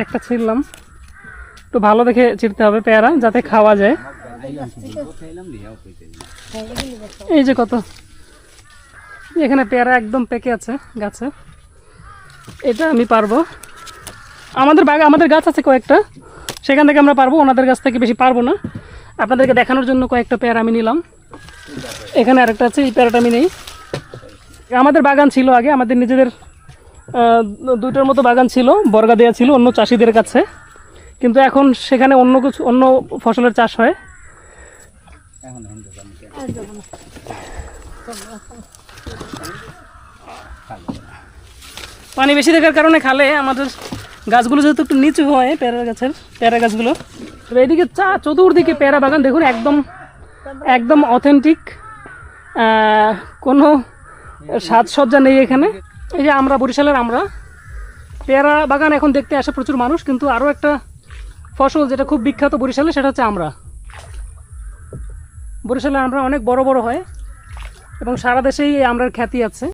একটা ছিঁড়লাম, একটু ভালো দেখে ছিঁড়তে হবে পেয়ারা যাতে খাওয়া যায়। এই যে কত, এখানে পেয়ারা একদম পেকে আছে গাছে, এটা আমি পারবো। আমাদের গাছ আছে কয়েকটা, সেখান থেকে আমরা পারবো, ওনাদের গাছ থেকে বেশি পারবো না। আপনাদেরকে দেখানোর জন্য কয়েকটা পেয়ারা আমি নিলাম। এখানে আরেকটা আছে, এই পেয়ারাটা আমি নেই। আমাদের বাগান ছিল আগে, আমাদের নিজেদের 2টার মতো বাগান ছিল, বর্গা দেওয়া ছিল অন্য চাষিদের কাছে, কিন্তু এখন সেখানে অন্য ফসলের চাষ হয়। পানি বেশি থাকার কারণে খালে আমাদের গাছগুলো যেহেতু একটু নিচু হয়, পেয়ারা গাছগুলো, তবে এদিকে চতুর্দিকে পেয়ারা বাগান দেখুন, একদম অথেন্টিক, কোনো সাজসজ্জা নেই এখানে। এই যে বরিশালের পেয়ারা বাগান এখন দেখতে আসে প্রচুর মানুষ, কিন্তু আরও একটা ফসল যেটা খুব বিখ্যাত বরিশালে, সেটা হচ্ছে বরিশালে অনেক বড় বড় হয় এবং সারা দেশেই এই আমরার খ্যাতি আছে।